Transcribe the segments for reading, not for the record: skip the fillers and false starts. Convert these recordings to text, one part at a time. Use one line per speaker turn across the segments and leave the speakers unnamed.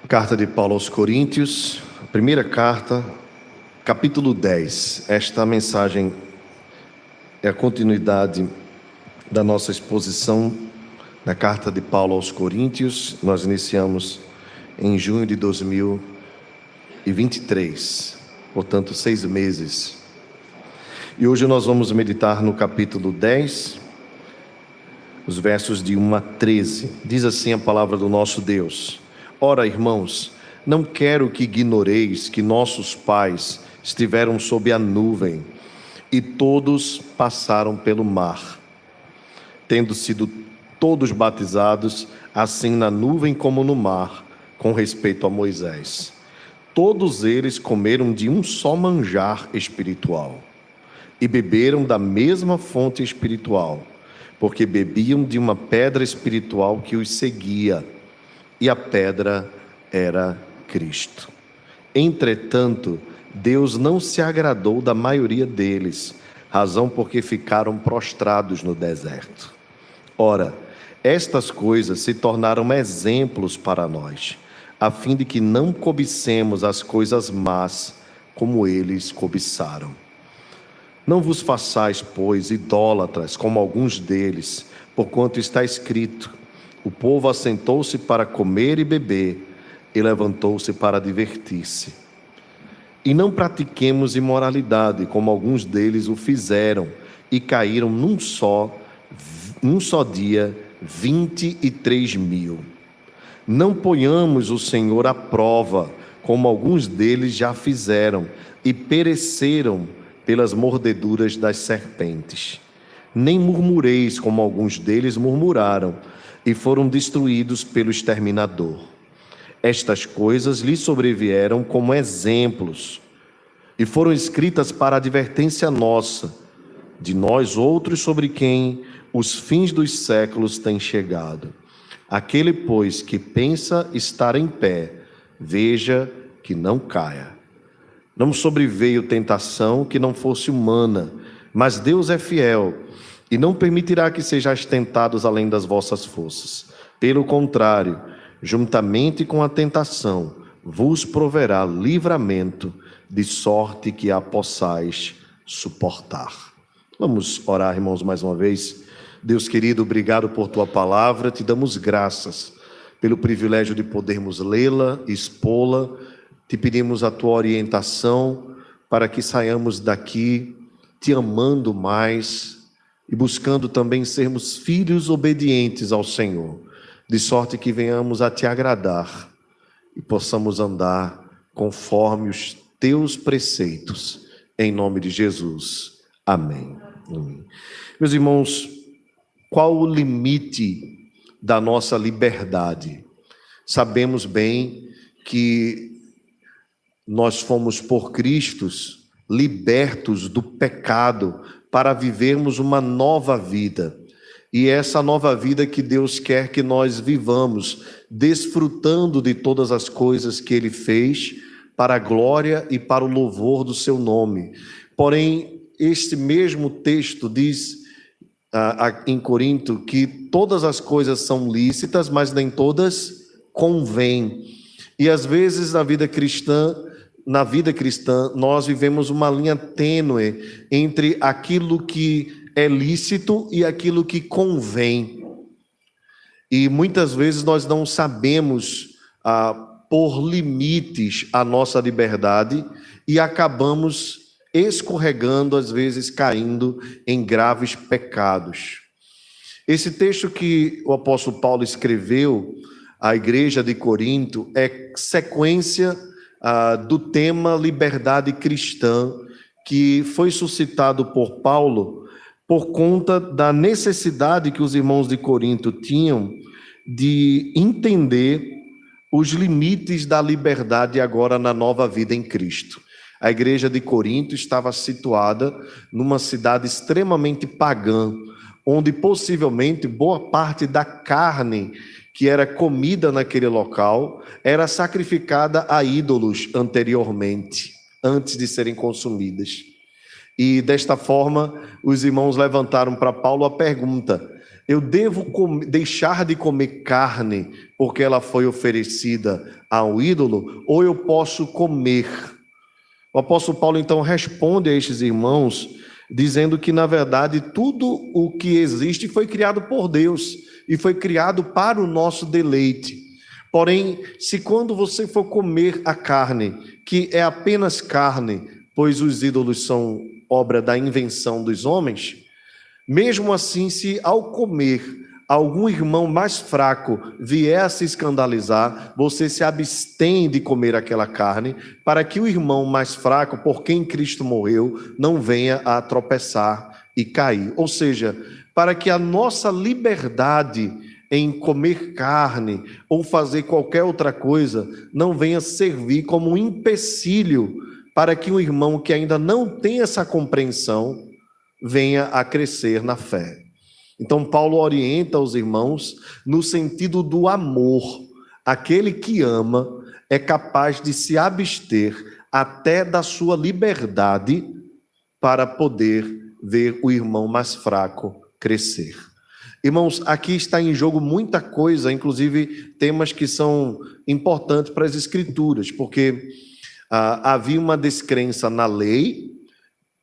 Carta de Paulo aos Coríntios, primeira carta, capítulo 10. Esta mensagem é a continuidade da nossa exposição na carta de Paulo aos Coríntios. Nós iniciamos em junho de 2023, portanto 6 meses. E hoje nós vamos meditar no capítulo 10, os versos de 1 a 13. Diz assim a palavra do nosso Deus: Ora, irmãos, não quero que ignoreis que nossos pais estiveram sob a nuvem e todos passaram pelo mar, tendo sido todos batizados, assim na nuvem como no mar, com respeito a Moisés. Todos eles comeram de um só manjar espiritual e beberam da mesma fonte espiritual, porque bebiam de uma pedra espiritual que os seguia, e a pedra era Cristo. Entretanto, Deus não se agradou da maioria deles, razão porque ficaram prostrados no deserto. Ora, estas coisas se tornaram exemplos para nós, a fim de que não cobicemos as coisas más, como eles cobiçaram. Não vos façais, pois, idólatras, como alguns deles, porquanto está escrito: o povo assentou-se para comer e beber, e levantou-se para divertir-se. E não pratiquemos imoralidade, como alguns deles o fizeram, e caíram num só dia 23.000. Não ponhamos o Senhor à prova, como alguns deles já fizeram, e pereceram pelas mordeduras das serpentes. Nem murmureis, como alguns deles murmuraram, e foram destruídos pelo exterminador. Estas coisas lhes sobrevieram como exemplos, e foram escritas para advertência nossa, de nós outros sobre quem os fins dos séculos têm chegado. Aquele, pois, que pensa estar em pé, veja que não caia. Não sobreveio tentação que não fosse humana, mas Deus é fiel, e não permitirá que sejais tentados além das vossas forças. Pelo contrário, juntamente com a tentação, vos proverá livramento, de sorte que a possais suportar. Vamos orar, irmãos, mais uma vez. Deus querido, obrigado por tua palavra. Te damos graças pelo privilégio de podermos lê-la, expô-la. Te pedimos a tua orientação para que saiamos daqui te amando mais e buscando também sermos filhos obedientes ao Senhor, de sorte que venhamos a te agradar e possamos andar conforme os teus preceitos, em nome de Jesus. Amém. Amém. Meus irmãos, qual o limite da nossa liberdade? Sabemos bem que nós fomos por Cristo libertos do pecado para vivermos uma nova vida. E essa nova vida que Deus quer que nós vivamos, desfrutando de todas as coisas que Ele fez, para a glória e para o louvor do seu nome. Porém, este mesmo texto diz em Corinto que todas as coisas são lícitas, mas nem todas convêm. E às vezes na vida cristã, nós vivemos uma linha tênue entre aquilo que é lícito e aquilo que convém. E muitas vezes nós não sabemos pôr limites à nossa liberdade e acabamos escorregando, às vezes caindo em graves pecados. Esse texto que o apóstolo Paulo escreveu à igreja de Corinto é sequência do tema liberdade cristã, que foi suscitado por Paulo por conta da necessidade que os irmãos de Corinto tinham de entender os limites da liberdade agora na nova vida em Cristo. A igreja de Corinto estava situada numa cidade extremamente pagã, onde possivelmente boa parte da carne que era comida naquele local era sacrificada a ídolos anteriormente, antes de serem consumidas. E desta forma, os irmãos levantaram para Paulo a pergunta: Eu devo deixar de comer carne porque ela foi oferecida ao ídolo, ou eu posso comer? O apóstolo Paulo então responde a estes irmãos, dizendo que na verdade tudo o que existe foi criado por Deus e foi criado para o nosso deleite. Porém, se quando você for comer a carne, que é apenas carne, pois os ídolos são obra da invenção dos homens, mesmo assim, se ao comer algum irmão mais fraco vier a se escandalizar, você se abstém de comer aquela carne, para que o irmão mais fraco, por quem Cristo morreu, não venha a tropeçar e cair. Ou seja, para que a nossa liberdade em comer carne ou fazer qualquer outra coisa não venha servir como um empecilho para que o irmão que ainda não tem essa compreensão venha a crescer na fé. Então Paulo orienta os irmãos no sentido do amor. Aquele que ama é capaz de se abster até da sua liberdade para poder ver o irmão mais fraco crescer. Irmãos, aqui está em jogo muita coisa, inclusive temas que são importantes para as escrituras, porque havia uma descrença na lei,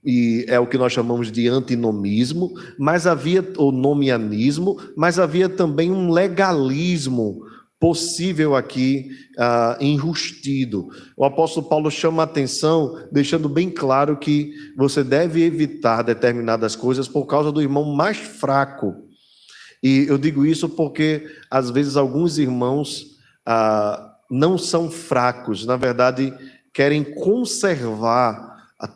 e é o que nós chamamos de antinomismo, mas havia o nomianismo, mas havia também um legalismo possível aqui, enrustido. O apóstolo Paulo chama a atenção, deixando bem claro que você deve evitar determinadas coisas por causa do irmão mais fraco. E eu digo isso porque, às vezes, alguns irmãos não são fracos, na verdade, querem conservar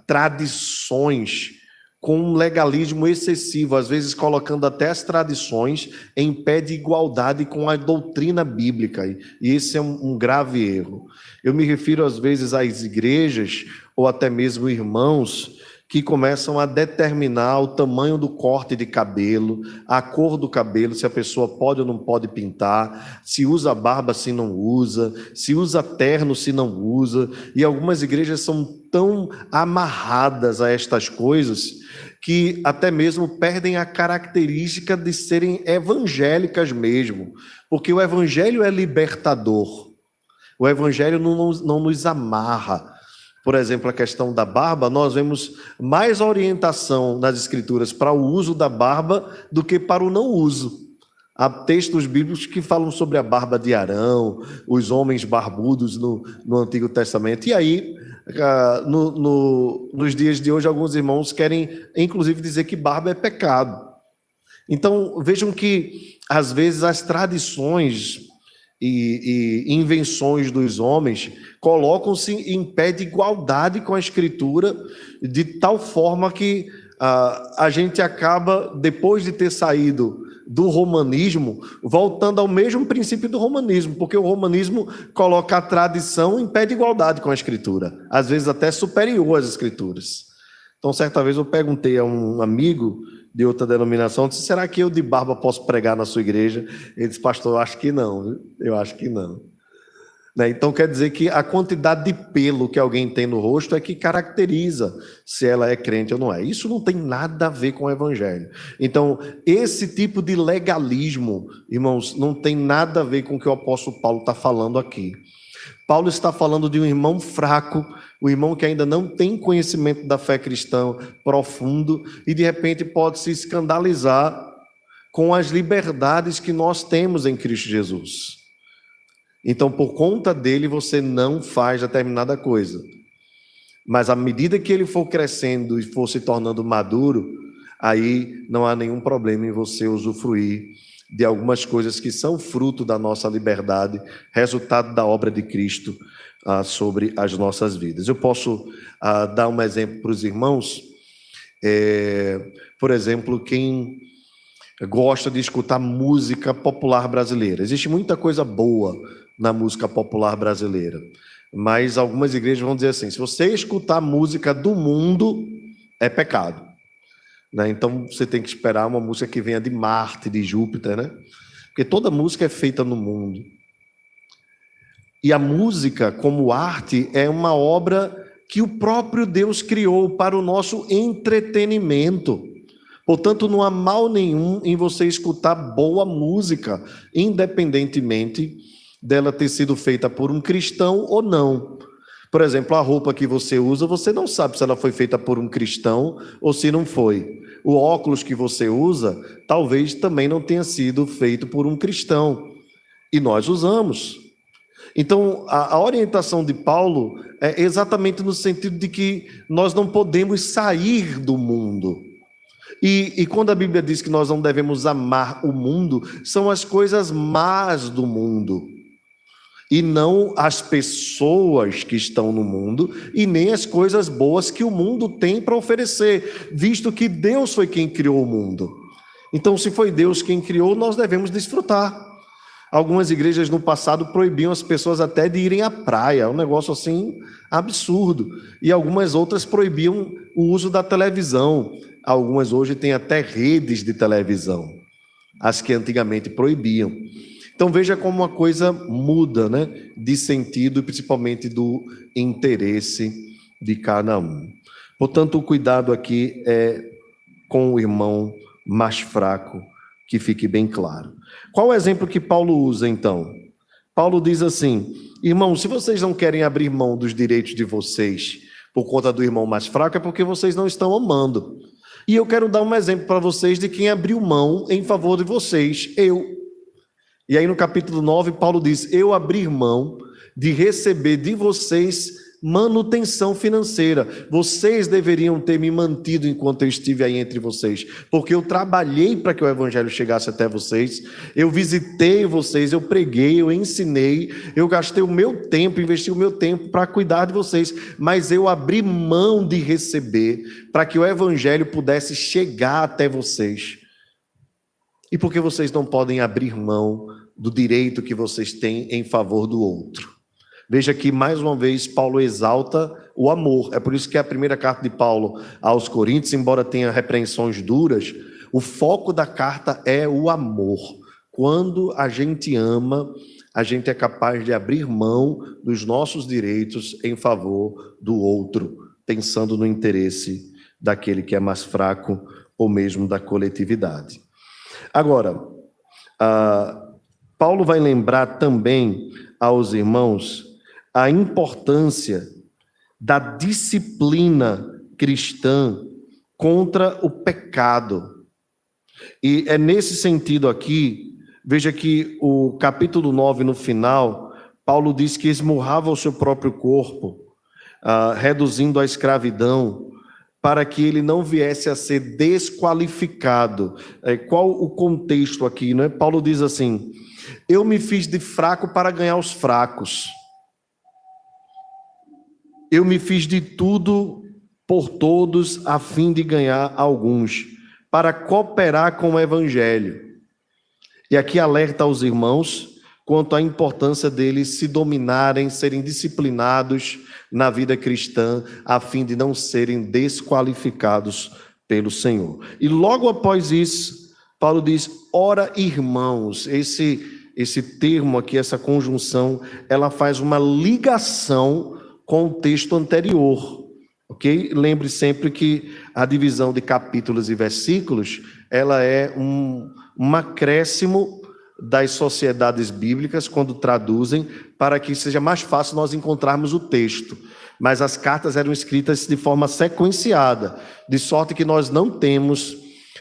tradições com um legalismo excessivo, às vezes colocando até as tradições em pé de igualdade com a doutrina bíblica, e esse é um grave erro. Eu me refiro às vezes às igrejas, ou até mesmo irmãos, que começam a determinar o tamanho do corte de cabelo, a cor do cabelo, se a pessoa pode ou não pode pintar, se usa barba, se não usa, se usa terno, se não usa, e algumas igrejas são tão amarradas a estas coisas que até mesmo perdem a característica de serem evangélicas mesmo, porque o evangelho é libertador, o evangelho não nos amarra. Por exemplo, a questão da barba, nós vemos mais orientação nas escrituras para o uso da barba do que para o não uso. Há textos bíblicos que falam sobre a barba de Arão, os homens barbudos no Antigo Testamento. E aí, nos dias de hoje, alguns irmãos querem, inclusive, dizer que barba é pecado. Então, vejam que, às vezes, as tradições e invenções dos homens colocam-se em pé de igualdade com a Escritura, de tal forma que a gente acaba, depois de ter saído do romanismo, voltando ao mesmo princípio do romanismo, porque o romanismo coloca a tradição em pé de igualdade com a Escritura, às vezes até superior às Escrituras. Então, certa vez eu perguntei a um amigo de outra denominação, disse, será que eu de barba posso pregar na sua igreja? Ele disse, pastor, eu acho que não, eu acho que não. Então quer dizer que a quantidade de pelo que alguém tem no rosto é que caracteriza se ela é crente ou não é. Isso não tem nada a ver com o evangelho. Então, esse tipo de legalismo, irmãos, não tem nada a ver com o que o apóstolo Paulo está falando aqui. Paulo está falando de um irmão fraco, o irmão que ainda não tem conhecimento da fé cristã profundo e de repente pode se escandalizar com as liberdades que nós temos em Cristo Jesus. Então, por conta dele, você não faz determinada coisa. Mas à medida que ele for crescendo e for se tornando maduro, aí não há nenhum problema em você usufruir de algumas coisas que são fruto da nossa liberdade, resultado da obra de Cristo sobre as nossas vidas. Eu posso dar um exemplo para os irmãos. Por exemplo, quem gosta de escutar música popular brasileira. Existe muita coisa boa na música popular brasileira, mas algumas igrejas vão dizer assim, se você escutar música do mundo, é pecado. Então você tem que esperar uma música que venha de Marte, de Júpiter, né? Porque toda música é feita no mundo. E a música, como arte, é uma obra que o próprio Deus criou para o nosso entretenimento, Portanto, não há mal nenhum em você escutar boa música, independentemente dela ter sido feita por um cristão ou não. Por exemplo, a roupa que você usa, você não sabe se ela foi feita por um cristão ou se não foi. O óculos que você usa, talvez também não tenha sido feito por um cristão. E nós usamos. Então, a orientação de Paulo é exatamente no sentido de que nós não podemos sair do mundo. E quando a Bíblia diz que nós não devemos amar o mundo, são as coisas más do mundo, e não as pessoas que estão no mundo, e nem as coisas boas que o mundo tem para oferecer, visto que Deus foi quem criou o mundo. Então, se foi Deus quem criou, nós devemos desfrutar. Algumas igrejas no passado proibiam as pessoas até de irem à praia, um negócio assim absurdo. E algumas outras proibiam o uso da televisão. Algumas hoje têm até redes de televisão, as que antigamente proibiam. Então veja como uma coisa muda, né, de sentido, principalmente do interesse de cada um. Portanto, o cuidado aqui é com o irmão mais fraco, que fique bem claro. Qual o exemplo que Paulo usa, então? Paulo diz assim: irmãos, se vocês não querem abrir mão dos direitos de vocês por conta do irmão mais fraco, é porque vocês não estão amando. E eu quero dar um exemplo para vocês de quem abriu mão em favor de vocês, eu. E aí no capítulo 9, Paulo diz: eu abri mão de receber de vocês manutenção financeira. Vocês deveriam ter me mantido enquanto eu estive aí entre vocês, porque eu trabalhei para que o evangelho chegasse até vocês, eu visitei vocês, eu preguei, eu ensinei, eu gastei o meu tempo, investi o meu tempo para cuidar de vocês, mas eu abri mão de receber para que o evangelho pudesse chegar até vocês. E por que vocês não podem abrir mão do direito que vocês têm em favor do outro? Veja que, mais uma vez, Paulo exalta o amor. É por isso que a primeira carta de Paulo aos Coríntios, embora tenha repreensões duras, o foco da carta é o amor. Quando a gente ama, a gente é capaz de abrir mão dos nossos direitos em favor do outro, pensando no interesse daquele que é mais fraco ou mesmo da coletividade. Agora, Paulo vai lembrar também aos irmãos a importância da disciplina cristã contra o pecado. E é nesse sentido aqui, veja que o capítulo 9, no final, Paulo diz que esmurrava o seu próprio corpo, reduzindo a escravidão, para que ele não viesse a ser desqualificado. Qual o contexto aqui, né? Paulo diz assim: eu me fiz de fraco para ganhar os fracos. Eu me fiz de tudo por todos, a fim de ganhar alguns, para cooperar com o evangelho. E aqui alerta aos irmãos quanto à importância deles se dominarem, serem disciplinados na vida cristã, a fim de não serem desqualificados pelo Senhor. E logo após isso, Paulo diz: ora, irmãos. Esse termo aqui, essa conjunção, ela faz uma ligação com o texto anterior, ok? Lembre sempre que a divisão de capítulos e versículos, ela é um acréscimo das sociedades bíblicas, quando traduzem, para que seja mais fácil nós encontrarmos o texto. Mas as cartas eram escritas de forma sequenciada, de sorte que nós não temos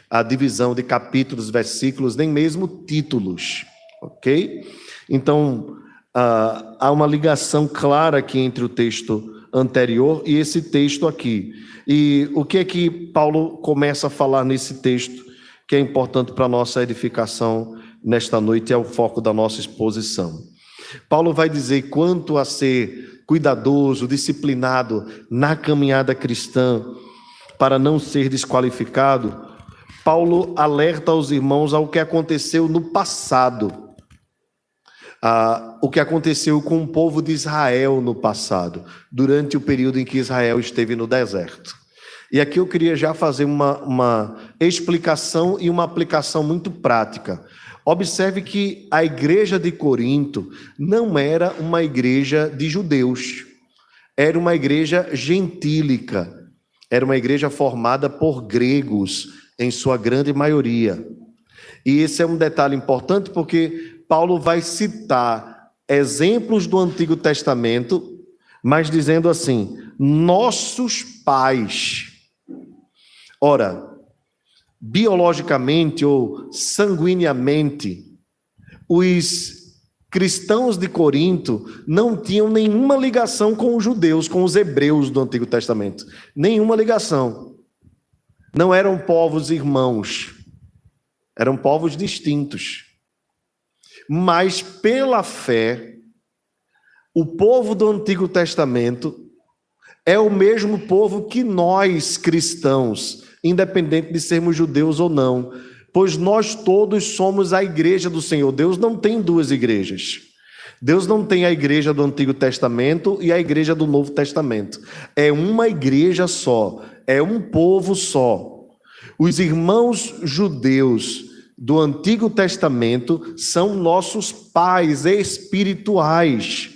a divisão de capítulos, versículos, nem mesmo títulos, ok? Então, há uma ligação clara aqui entre o texto anterior e esse texto aqui. E o que é que Paulo começa a falar nesse texto, que é importante para a nossa edificação nesta noite, é o foco da nossa exposição. Paulo vai dizer quanto a ser cuidadoso, disciplinado na caminhada cristã, para não ser desqualificado. Paulo alerta aos irmãos ao que aconteceu no passado. O que aconteceu com o povo de Israel no passado, durante o período em que Israel esteve no deserto. E aqui eu queria já fazer uma explicação e uma aplicação muito prática. Observe que a igreja de Corinto não era uma igreja de judeus, era uma igreja gentílica, era uma igreja formada por gregos, em sua grande maioria. E esse é um detalhe importante porque Paulo vai citar exemplos do Antigo Testamento, mas dizendo assim: nossos pais. Ora, biologicamente ou sanguineamente, os cristãos de Corinto não tinham nenhuma ligação com os judeus, com os hebreus do Antigo Testamento. Nenhuma ligação. Não eram povos irmãos. Eram povos distintos. Mas pela fé, o povo do Antigo Testamento é o mesmo povo que nós, cristãos, independente de sermos judeus ou não, pois nós todos somos a igreja do Senhor. Deus não tem duas igrejas. Deus não tem a igreja do Antigo Testamento e a igreja do Novo Testamento. É uma igreja só, é um povo só. Os irmãos judeus do Antigo Testamento são nossos pais espirituais.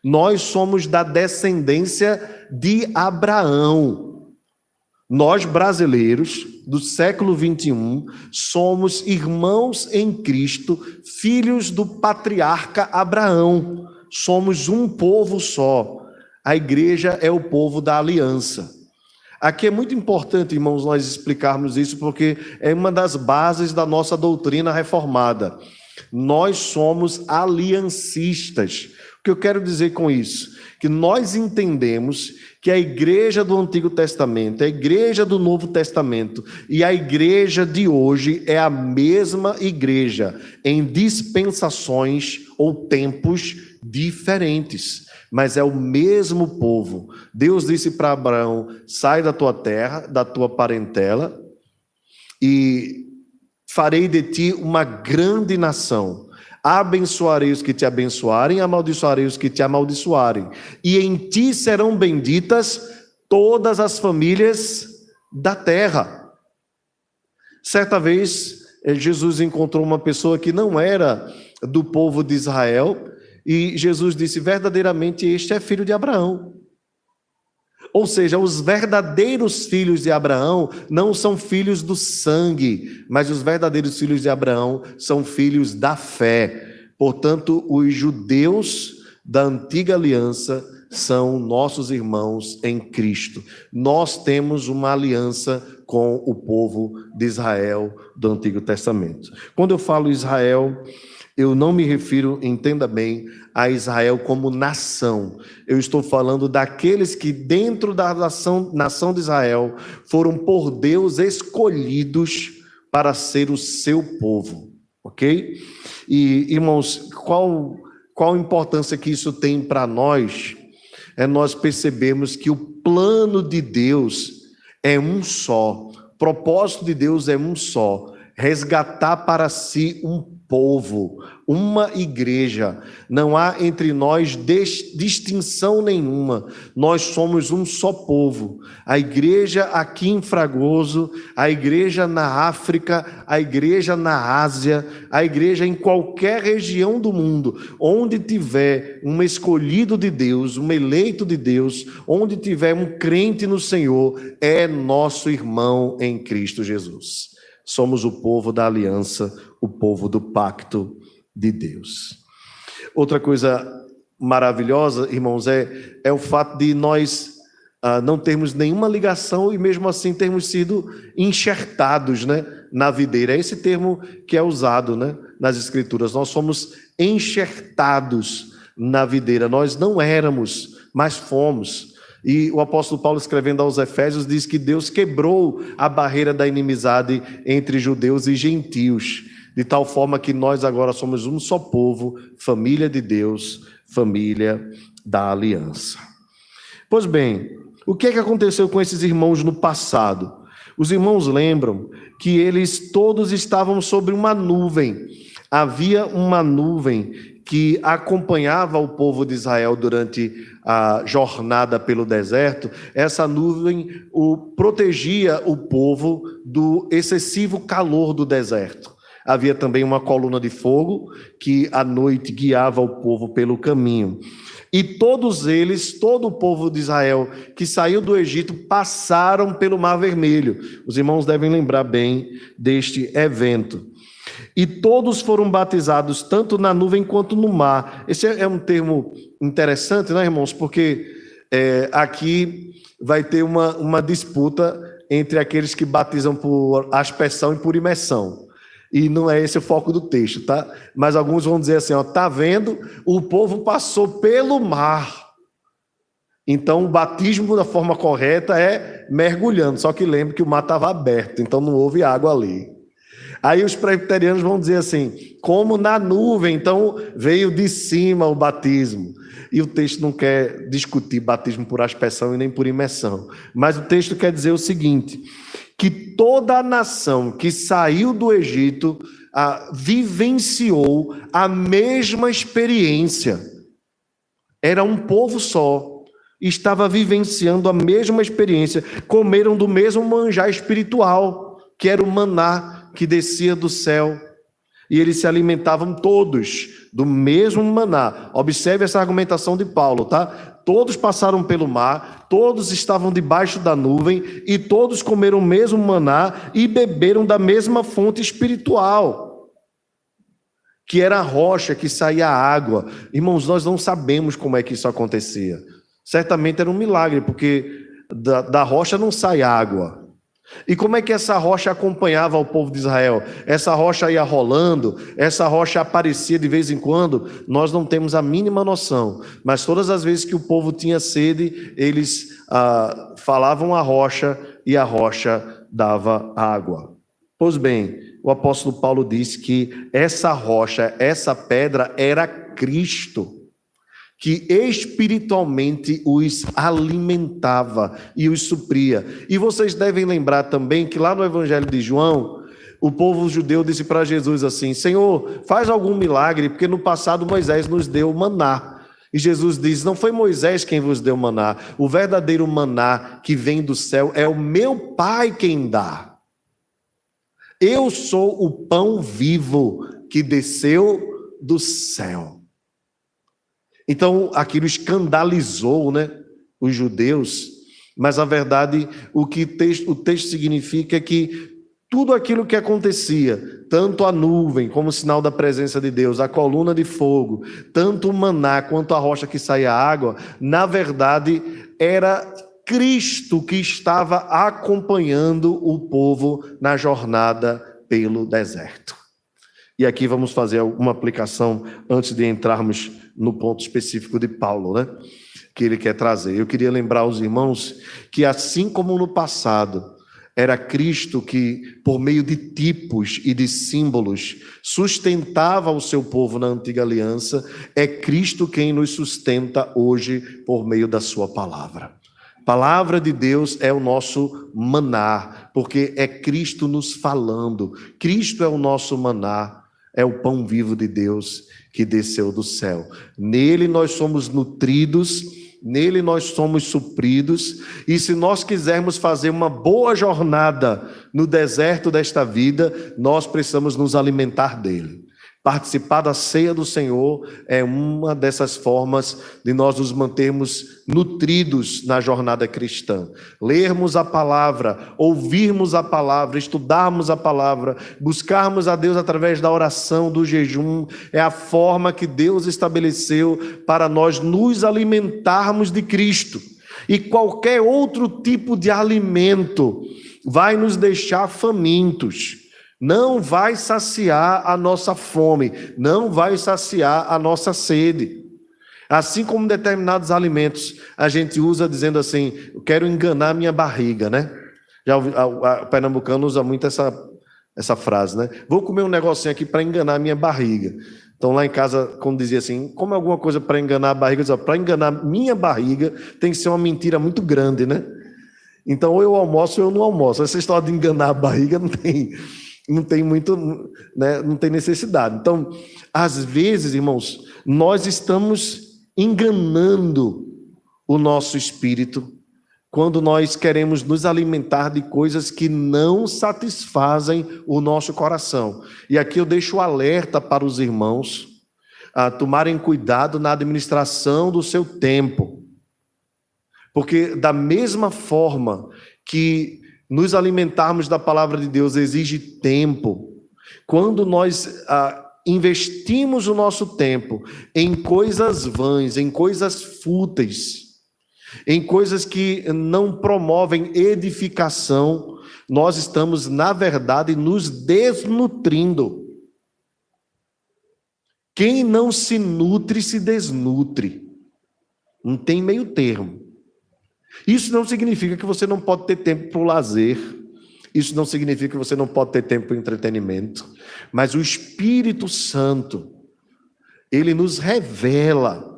Nós somos da descendência de Abraão. Nós, brasileiros do século 21, somos irmãos em Cristo, filhos do patriarca Abraão. Somos um povo só. A igreja é o povo da aliança. Aqui é muito importante, irmãos, nós explicarmos isso, porque é uma das bases da nossa doutrina reformada. Nós somos aliancistas. O que eu quero dizer com isso? Que nós entendemos que a igreja do Antigo Testamento, a igreja do Novo Testamento e a igreja de hoje é a mesma igreja, em dispensações ou tempos diferentes, mas é o mesmo povo. Deus disse para Abraão: sai da tua terra, da tua parentela, e farei de ti uma grande nação. Abençoarei os que te abençoarem, amaldiçoarei os que te amaldiçoarem. E em ti serão benditas todas as famílias da terra. Certa vez, Jesus encontrou uma pessoa que não era do povo de Israel, e Jesus disse: verdadeiramente este é filho de Abraão. Ou seja, os verdadeiros filhos de Abraão não são filhos do sangue, mas os verdadeiros filhos de Abraão são filhos da fé. Portanto, os judeus da antiga aliança são nossos irmãos em Cristo. Nós temos uma aliança com o povo de Israel do Antigo Testamento. Quando eu falo Israel, eu não me refiro, entenda bem, a Israel como nação. Eu estou falando daqueles que dentro da nação de Israel foram por Deus escolhidos para ser o seu povo, ok? E, irmãos, qual a importância que isso tem para nós? É nós percebemos que o plano de Deus é um só, o propósito de Deus é um só: resgatar para si um povo, uma igreja. Não há entre nós distinção nenhuma. Nós somos um só povo. A igreja aqui em Fragoso, a igreja na África, a igreja na Ásia, a igreja em qualquer região do mundo, onde tiver um escolhido de Deus, um eleito de Deus, onde tiver um crente no Senhor, é nosso irmão em Cristo Jesus. Somos o povo da aliança, o povo do pacto de Deus. Outra coisa maravilhosa, irmãos, é o fato de nós não termos nenhuma ligação e mesmo assim termos sido enxertados, né, na videira. É esse termo que é usado, né, nas Escrituras. Nós somos enxertados na videira. Nós não éramos, mas fomos. E o apóstolo Paulo, escrevendo aos Efésios, diz que Deus quebrou a barreira da inimizade entre judeus e gentios, de tal forma que nós agora somos um só povo, família de Deus, família da aliança. Pois bem, o que é que aconteceu com esses irmãos no passado? Os irmãos lembram que eles todos estavam sobre uma nuvem. Havia uma nuvem que acompanhava o povo de Israel durante a jornada pelo deserto. Essa nuvem protegia o povo do excessivo calor do deserto. Havia também uma coluna de fogo que à noite guiava o povo pelo caminho. E todos eles, todo o povo de Israel que saiu do Egito, passaram pelo Mar Vermelho. Os irmãos devem lembrar bem deste evento. E todos foram batizados, tanto na nuvem quanto no mar. Esse é um termo interessante, né, irmãos? Porque aqui vai ter uma disputa entre aqueles que batizam por aspersão e por imersão. E não é esse o foco do texto, tá? Mas alguns vão dizer assim, ó, tá vendo? O povo passou pelo mar. Então, o batismo da forma correta é mergulhando. Só que lembre que o mar estava aberto, então não houve água ali. Aí os presbiterianos vão dizer assim, como na nuvem, então veio de cima o batismo. E o texto não quer discutir batismo por aspersão e nem por imersão. Mas o texto quer dizer o seguinte, que toda a nação que saiu do Egito vivenciou a mesma experiência. Era um povo só, estava vivenciando a mesma experiência, comeram do mesmo manjar espiritual, que era o maná que descia do céu, e eles se alimentavam todos do mesmo maná. Observe essa argumentação de Paulo, tá? Todos passaram pelo mar, todos estavam debaixo da nuvem, e todos comeram o mesmo maná e beberam da mesma fonte espiritual, que era a rocha que saía água. Irmãos, nós não sabemos como é que isso acontecia. Certamente era um milagre, porque da rocha não sai água. E como é que essa rocha acompanhava o povo de Israel? Essa rocha ia rolando, essa rocha aparecia de vez em quando, nós não temos a mínima noção. Mas todas as vezes que o povo tinha sede, eles falavam a rocha e a rocha dava água. Pois bem, o apóstolo Paulo disse que essa rocha, essa pedra era Cristo, que espiritualmente os alimentava e os supria. E vocês devem lembrar também que lá no Evangelho de João, o povo judeu disse para Jesus assim, Senhor, faz algum milagre, porque no passado Moisés nos deu maná. E Jesus diz, não foi Moisés quem vos deu maná, o verdadeiro maná que vem do céu é o meu Pai quem dá. Eu sou o pão vivo que desceu do céu. Então, aquilo escandalizou, né, os judeus, mas, na verdade, o texto significa é que tudo aquilo que acontecia, tanto a nuvem como sinal da presença de Deus, a coluna de fogo, tanto o maná quanto a rocha que saía água, na verdade, era Cristo que estava acompanhando o povo na jornada pelo deserto. E aqui vamos fazer uma aplicação antes de entrarmos no ponto específico de Paulo, né? Que ele quer trazer. Eu queria lembrar aos irmãos que assim como no passado era Cristo que, por meio de tipos e de símbolos, sustentava o seu povo na antiga aliança, é Cristo quem nos sustenta hoje por meio da sua palavra. A palavra de Deus é o nosso maná, porque é Cristo nos falando. Cristo é o nosso maná. É o pão vivo de Deus que desceu do céu. Nele nós somos nutridos, nele nós somos supridos, e se nós quisermos fazer uma boa jornada no deserto desta vida, nós precisamos nos alimentar dele. Participar da ceia do Senhor é uma dessas formas de nós nos mantermos nutridos na jornada cristã. Lermos a palavra, ouvirmos a palavra, estudarmos a palavra, buscarmos a Deus através da oração, do jejum, é a forma que Deus estabeleceu para nós nos alimentarmos de Cristo. E qualquer outro tipo de alimento vai nos deixar famintos. Não vai saciar a nossa fome, não vai saciar a nossa sede. Assim como determinados alimentos a gente usa dizendo assim, eu quero enganar minha barriga, né? Já o pernambucano usa muito essa frase, né? Vou comer um negocinho aqui para enganar minha barriga. Então lá em casa, quando dizia assim, come alguma coisa para enganar a barriga, eu dizia, para enganar minha barriga tem que ser uma mentira muito grande, né? Então ou eu almoço ou eu não almoço. Essa história de enganar a barriga não tem muito, né, não tem necessidade. Então, às vezes, irmãos, nós estamos enganando o nosso espírito quando nós queremos nos alimentar de coisas que não satisfazem o nosso coração. E aqui eu deixo o alerta para os irmãos. tomarem cuidado na administração do seu tempo. Porque da mesma forma que nos alimentarmos da palavra de Deus exige tempo, quando nós investimos o nosso tempo em coisas vãs, em coisas fúteis, em coisas que não promovem edificação, nós estamos, na verdade, nos desnutrindo. Quem não se nutre, se desnutre. Não tem meio termo. Isso não significa que você não pode ter tempo para o lazer. Isso não significa que você não pode ter tempo para o entretenimento. Mas o Espírito Santo, ele nos revela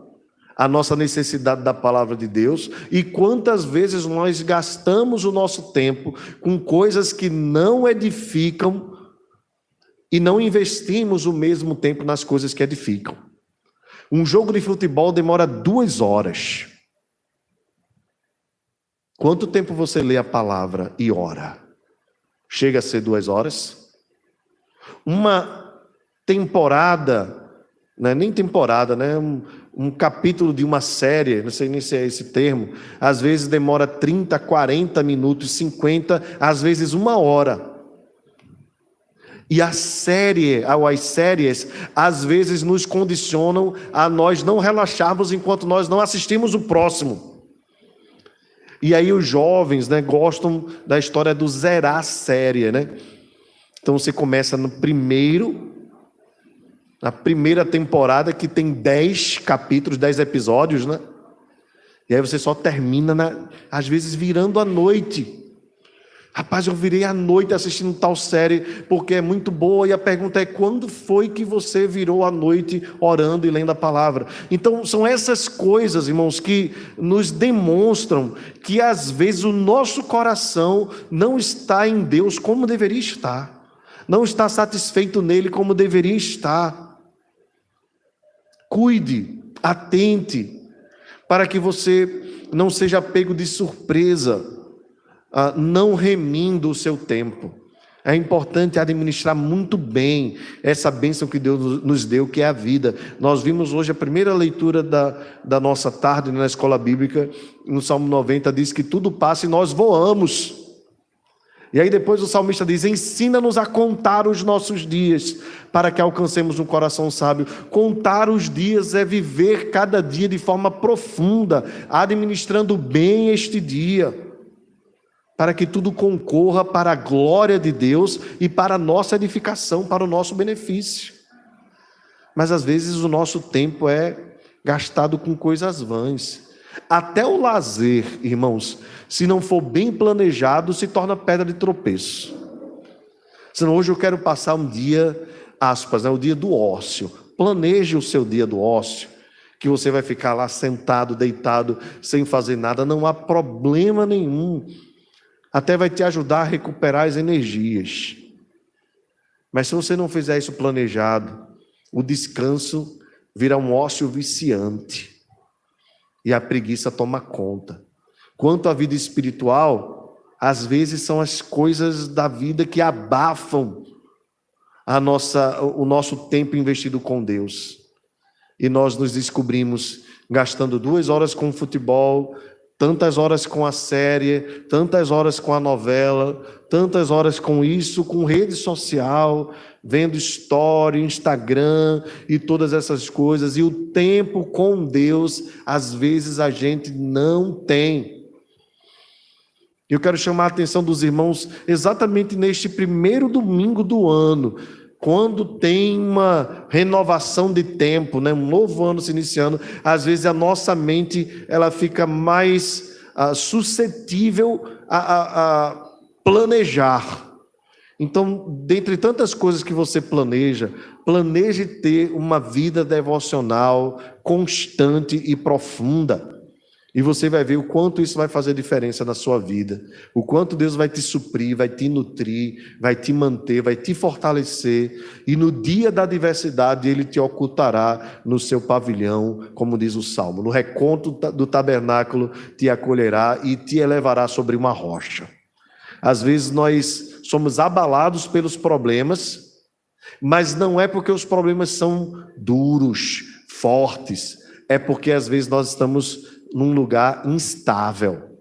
a nossa necessidade da palavra de Deus, e quantas vezes nós gastamos o nosso tempo com coisas que não edificam e não investimos o mesmo tempo nas coisas que edificam. Um jogo de futebol demora 2 horas. Quanto tempo você lê a palavra e ora? Chega a ser 2 horas? Uma temporada, não é nem temporada, né? Um capítulo de uma série, não sei nem se é esse termo, às vezes demora 30, 40 minutos, 50, às vezes 1 hora. E as séries, às vezes nos condicionam a nós não relaxarmos enquanto nós não assistimos o próximo. E aí os jovens, né, gostam da história do zerar a série, né? Então você começa na primeira temporada, que tem 10 capítulos, 10 episódios, né? E aí você só termina, às vezes, virando a noite. Rapaz, eu virei à noite assistindo tal série, porque é muito boa, e a pergunta é: quando foi que você virou à noite orando e lendo a palavra? Então, são essas coisas, irmãos, que nos demonstram que, às vezes, o nosso coração não está em Deus como deveria estar, não está satisfeito nele como deveria estar. Cuide, atente, para que você não seja pego de surpresa, não remindo o seu tempo. É importante administrar muito bem essa bênção que Deus nos deu, que é a vida. Nós vimos hoje a primeira leitura da nossa tarde na escola bíblica, no Salmo 90, diz que tudo passa e nós voamos. E aí depois o salmista diz: ensina-nos a contar os nossos dias, para que alcancemos um coração sábio. Contar os dias é viver cada dia de forma profunda, administrando bem este dia, para que tudo concorra para a glória de Deus e para a nossa edificação, para o nosso benefício. Mas às vezes o nosso tempo é gastado com coisas vãs. Até o lazer, irmãos, se não for bem planejado, se torna pedra de tropeço. Senão, hoje eu quero passar um dia, aspas, o dia do ócio. Planeje o seu dia do ócio, que você vai ficar lá sentado, deitado, sem fazer nada, não há problema nenhum. Até vai te ajudar a recuperar as energias. Mas se você não fizer isso planejado, o descanso vira um ócio viciante. E a preguiça toma conta. Quanto à vida espiritual, às vezes são as coisas da vida que abafam o nosso tempo investido com Deus. E nós nos descobrimos gastando 2 horas com o futebol, tantas horas com a série, tantas horas com a novela, tantas horas com isso, com rede social, vendo story, Instagram e todas essas coisas. E o tempo com Deus, às vezes a gente não tem. Eu quero chamar a atenção dos irmãos exatamente neste primeiro domingo do ano, quando tem uma renovação de tempo, né? Um novo ano se iniciando, às vezes a nossa mente ela fica mais suscetível a planejar. Então, dentre tantas coisas que você planeje ter uma vida devocional constante e profunda. E você vai ver o quanto isso vai fazer diferença na sua vida, o quanto Deus vai te suprir, vai te nutrir, vai te manter, vai te fortalecer, e no dia da adversidade Ele te ocultará no seu pavilhão, como diz o Salmo, no recanto do tabernáculo te acolherá e te elevará sobre uma rocha. Às vezes nós somos abalados pelos problemas, mas não é porque os problemas são duros, fortes, é porque às vezes nós estamos num lugar instável.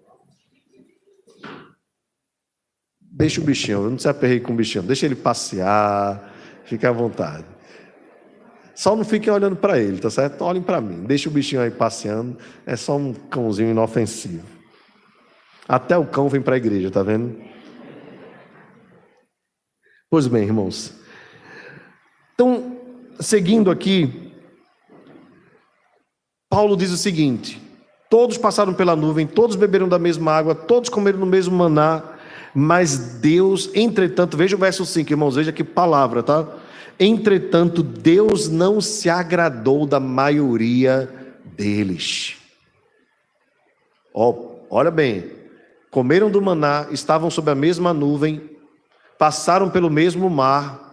Deixa o bichinho, não se aperreie com o bichinho, deixa ele passear, fique à vontade. Só não fiquem olhando para ele, tá certo? Olhem para mim, deixa o bichinho aí passeando, é só um cãozinho inofensivo. Até o cão vem para a igreja, tá vendo? Pois bem, irmãos. Então, seguindo aqui, Paulo diz o seguinte: todos passaram pela nuvem, todos beberam da mesma água, todos comeram no mesmo maná, mas Deus, entretanto, veja o verso 5, irmãos, veja que palavra, tá? Entretanto, Deus não se agradou da maioria deles. Olha bem, comeram do maná, estavam sob a mesma nuvem, passaram pelo mesmo mar,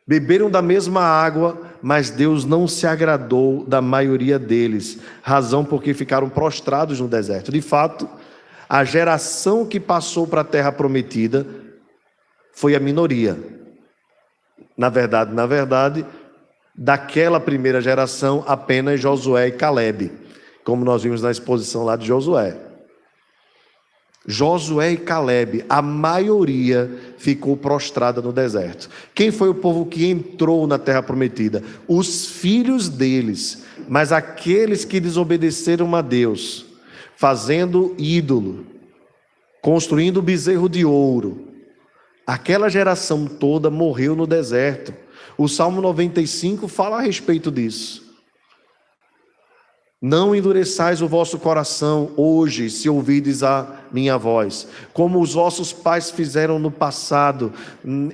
beberam da mesma água, mas Deus não se agradou da maioria deles, razão porque ficaram prostrados no deserto. De fato, a geração que passou para a terra prometida foi a minoria. Na verdade, daquela primeira geração, apenas Josué e Calebe, como nós vimos na exposição lá de Josué. Josué e Calebe, a maioria ficou prostrada no deserto. Quem foi o povo que entrou na terra prometida? Os filhos deles, mas aqueles que desobedeceram a Deus, fazendo ídolo, construindo bezerro de ouro, aquela geração toda morreu no deserto. O Salmo 95 fala a respeito disso. Não endureçais o vosso coração hoje, se ouvides a minha voz, como os vossos pais fizeram no passado,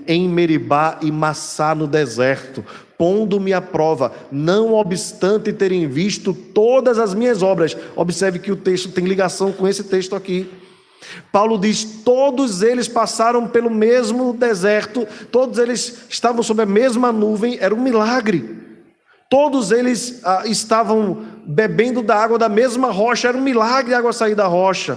em Meribá e Massá no deserto, pondo-me à prova, não obstante terem visto todas as minhas obras. Observe que o texto tem ligação com esse texto aqui. Paulo diz: todos eles passaram pelo mesmo deserto, todos eles estavam sob a mesma nuvem, era um milagre. Todos eles estavam bebendo da água da mesma rocha, era um milagre a água sair da rocha.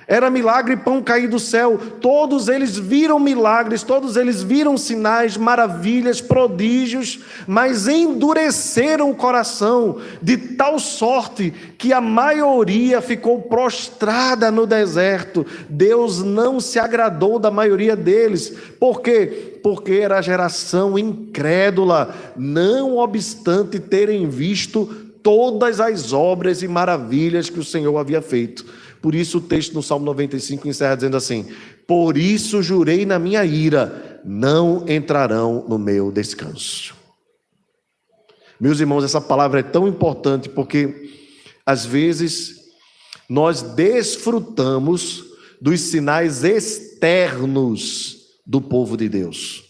Era milagre pão cair do céu. Todos eles viram milagres, todos eles viram sinais, maravilhas, prodígios, mas endureceram o coração de tal sorte que a maioria ficou prostrada no deserto. Deus não se agradou da maioria deles. Por quê? Porque era a geração incrédula, não obstante terem visto todas as obras e maravilhas que o Senhor havia feito. Por isso o texto no Salmo 95 encerra dizendo assim: por isso jurei na minha ira, não entrarão no meu descanso. Meus irmãos, essa palavra é tão importante porque às vezes nós desfrutamos dos sinais externos do povo de Deus.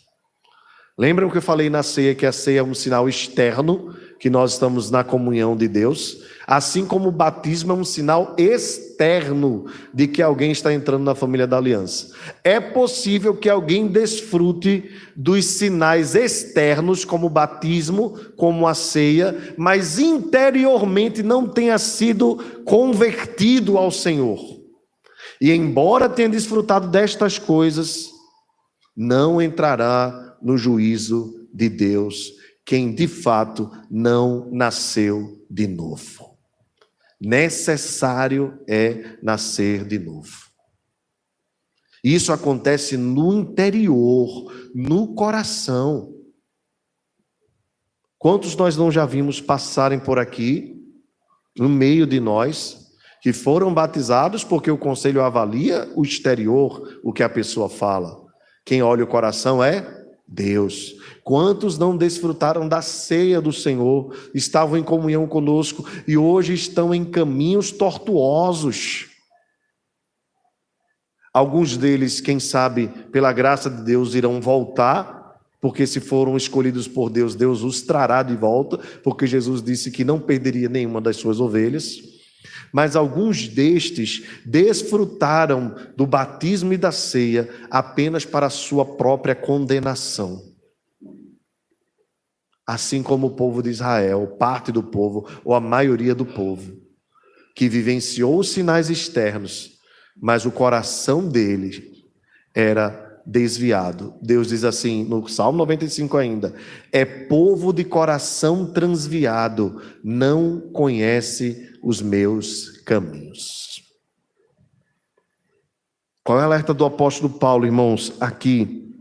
Lembram que eu falei na ceia que a ceia é um sinal externo, que nós estamos na comunhão de Deus, assim como o batismo é um sinal externo de que alguém está entrando na família da aliança. É possível que alguém desfrute dos sinais externos, como o batismo, como a ceia, mas interiormente não tenha sido convertido ao Senhor. E embora tenha desfrutado destas coisas, não entrará no juízo de Deus quem de fato não nasceu de novo. Necessário é nascer de novo. Isso acontece no interior, no coração. Quantos nós não já vimos passarem por aqui, no meio de nós, que foram batizados porque o conselho avalia o exterior, o que a pessoa fala. Quem olha o coração é Deus. Quantos não desfrutaram da ceia do Senhor, estavam em comunhão conosco e hoje estão em caminhos tortuosos. Alguns deles, quem sabe, pela graça de Deus, irão voltar, porque se foram escolhidos por Deus, Deus os trará de volta, porque Jesus disse que não perderia nenhuma das suas ovelhas. Mas alguns destes desfrutaram do batismo e da ceia apenas para a sua própria condenação. Assim como o povo de Israel, parte do povo, ou a maioria do povo, que vivenciou os sinais externos, mas o coração dele era desviado. Deus diz assim, no Salmo 95 ainda, é povo de coração transviado, não conhece os meus caminhos. Qual é o alerta do apóstolo Paulo, irmãos? Aqui,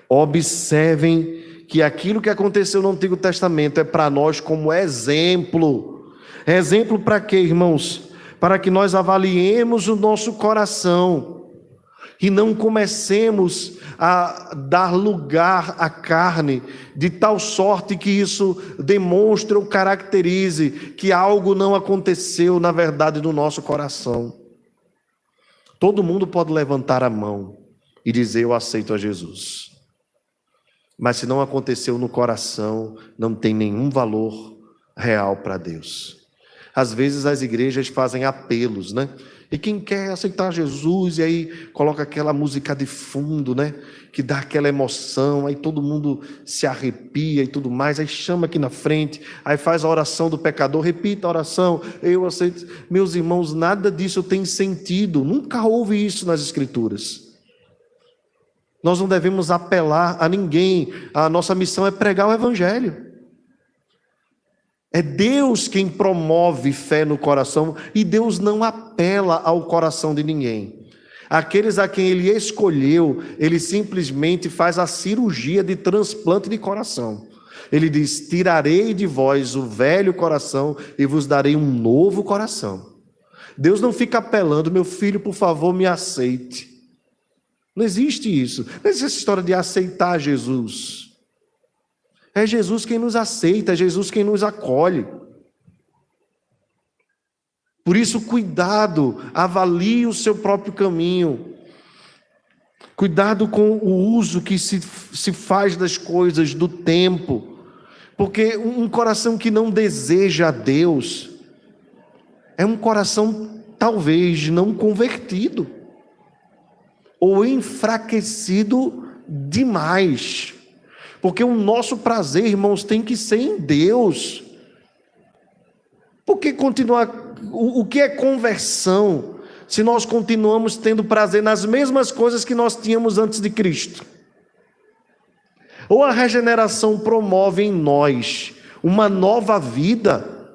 observem que aquilo que aconteceu no Antigo Testamento é para nós como exemplo. Exemplo para quê, irmãos? Para que nós avaliemos o nosso coração e não comecemos a dar lugar à carne de tal sorte que isso demonstre ou caracterize que algo não aconteceu na verdade no nosso coração. Todo mundo pode levantar a mão e dizer eu aceito a Jesus. Mas se não aconteceu no coração, não tem nenhum valor real para Deus. Às vezes as igrejas fazem apelos, né? E quem quer aceitar Jesus, e aí coloca aquela música de fundo, né? Que dá aquela emoção, aí todo mundo se arrepia e tudo mais, aí chama aqui na frente, aí faz a oração do pecador, repita a oração, eu aceito. Meus irmãos, nada disso tem sentido, nunca houve isso nas Escrituras. Nós não devemos apelar a ninguém, a nossa missão é pregar o Evangelho. É Deus quem promove fé no coração e Deus não apela ao coração de ninguém. Aqueles a quem Ele escolheu, Ele simplesmente faz a cirurgia de transplante de coração. Ele diz, tirarei de vós o velho coração e vos darei um novo coração. Deus não fica apelando, meu filho, por favor, me aceite. Não existe isso. Não existe essa história de aceitar Jesus. É Jesus quem nos aceita, é Jesus quem nos acolhe. Por isso, cuidado, avalie o seu próprio caminho. Cuidado com o uso que se faz das coisas, do tempo. Porque um coração que não deseja a Deus é um coração talvez não convertido ou enfraquecido demais. Porque o nosso prazer, irmãos, tem que ser em Deus. Porque continuar, o que é conversão, se nós continuamos tendo prazer nas mesmas coisas que nós tínhamos antes de Cristo? Ou a regeneração promove em nós uma nova vida,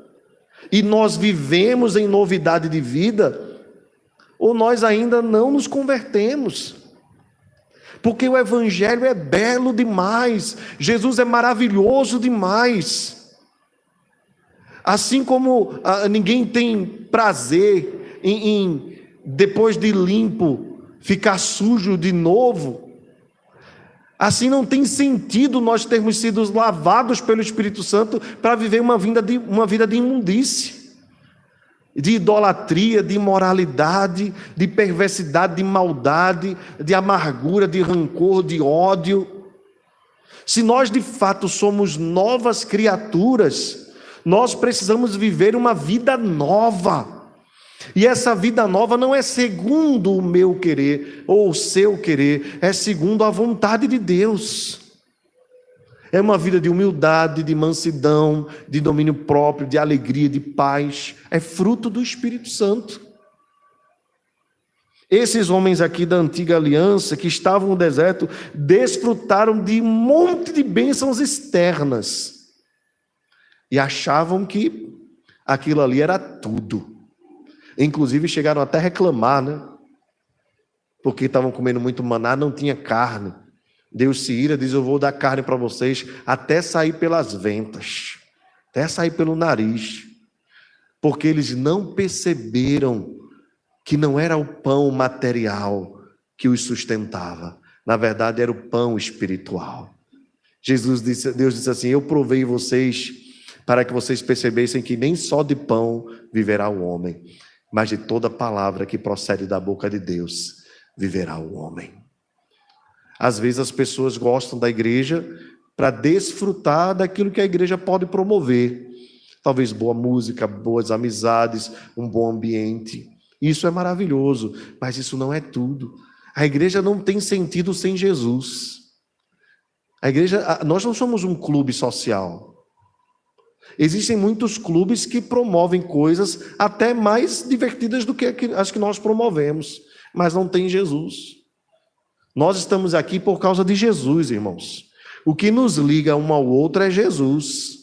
e nós vivemos em novidade de vida, ou nós ainda não nos convertemos. Porque o Evangelho é belo demais, Jesus é maravilhoso demais. Assim como ninguém tem prazer em depois de limpo, ficar sujo de novo, assim não tem sentido nós termos sido lavados pelo Espírito Santo para viver uma vida de imundície, de idolatria, de imoralidade, de perversidade, de maldade, de amargura, de rancor, de ódio. Se nós de fato somos novas criaturas, nós precisamos viver uma vida nova. E essa vida nova não é segundo o meu querer ou o seu querer, é segundo a vontade de Deus. É uma vida de humildade, de mansidão, de domínio próprio, de alegria, de paz. É fruto do Espírito Santo. Esses homens aqui da antiga aliança, que estavam no deserto, desfrutaram de um monte de bênçãos externas. E achavam que aquilo ali era tudo. Inclusive chegaram até a reclamar, né? Porque estavam comendo muito maná, não tinha carne. Deus se ira, diz, eu vou dar carne para vocês até sair pelas ventas, até sair pelo nariz, porque eles não perceberam que não era o pão material que os sustentava, na verdade era o pão espiritual. Deus disse assim, eu provei vocês para que vocês percebessem que nem só de pão viverá o homem, mas de toda palavra que procede da boca de Deus viverá o homem. Às vezes as pessoas gostam da igreja para desfrutar daquilo que a igreja pode promover. Talvez boa música, boas amizades, um bom ambiente. Isso é maravilhoso, mas isso não é tudo. A igreja não tem sentido sem Jesus. Nós não somos um clube social. Existem muitos clubes que promovem coisas até mais divertidas do que as que nós promovemos, mas não tem Jesus. Nós estamos aqui por causa de Jesus, irmãos. O que nos liga um ao outro é Jesus.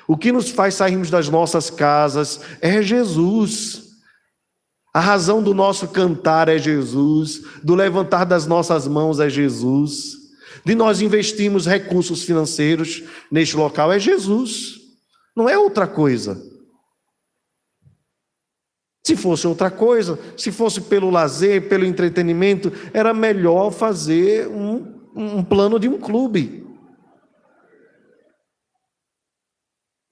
O que nos faz sairmos das nossas casas é Jesus. A razão do nosso cantar é Jesus, do levantar das nossas mãos é Jesus, de nós investirmos recursos financeiros neste local é Jesus, não é outra coisa. Se fosse outra coisa, se fosse pelo lazer, pelo entretenimento, era melhor fazer um plano de um clube.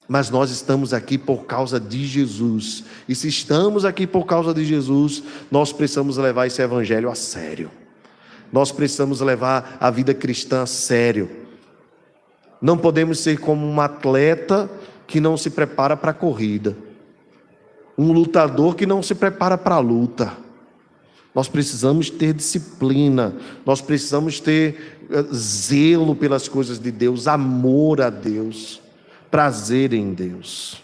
Mas nós estamos aqui por causa de Jesus. E se estamos aqui por causa de Jesus, nós precisamos levar esse evangelho a sério. Nós precisamos levar a vida cristã a sério. Não podemos ser como um atleta que não se prepara para a corrida. Um lutador que não se prepara para a luta. Nós precisamos ter disciplina. Nós precisamos ter zelo pelas coisas de Deus, amor a Deus, prazer em Deus.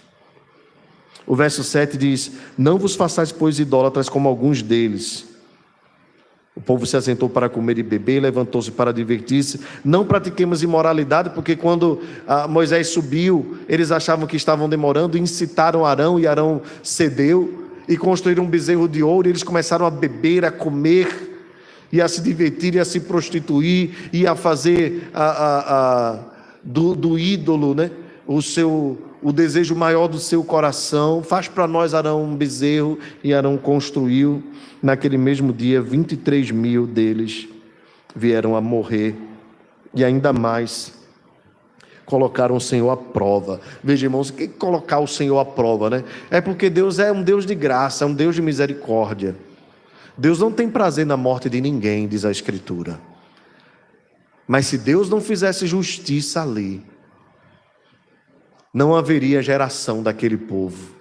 O verso 7 diz: não vos façais, pois, idólatras como alguns deles. O povo se assentou para comer e beber, levantou-se para divertir-se. Não pratiquemos imoralidade, porque quando Moisés subiu, eles achavam que estavam demorando, incitaram Arão, e Arão cedeu, e construíram um bezerro de ouro, e eles começaram a beber, a comer, e a se divertir, e a se prostituir, e a fazer do ídolo, né? O desejo maior do seu coração. Faz para nós, Arão, um bezerro. E Arão construiu. Naquele mesmo dia, 23.000 deles vieram a morrer. E ainda mais, colocaram o Senhor à prova. Veja, irmãos, o que é colocar o Senhor à prova, né? É porque Deus é um Deus de graça, é um Deus de misericórdia. Deus não tem prazer na morte de ninguém, diz a Escritura. Mas se Deus não fizesse justiça ali, não haveria geração daquele povo,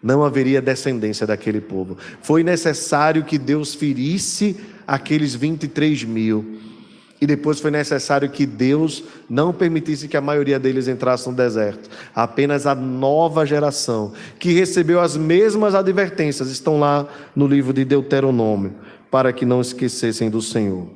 não haveria descendência daquele povo. Foi necessário que Deus ferisse aqueles 23.000, e depois foi necessário que Deus não permitisse que a maioria deles entrasse no deserto. Apenas a nova geração, que recebeu as mesmas advertências, estão lá no livro de Deuteronômio, para que não esquecessem do Senhor.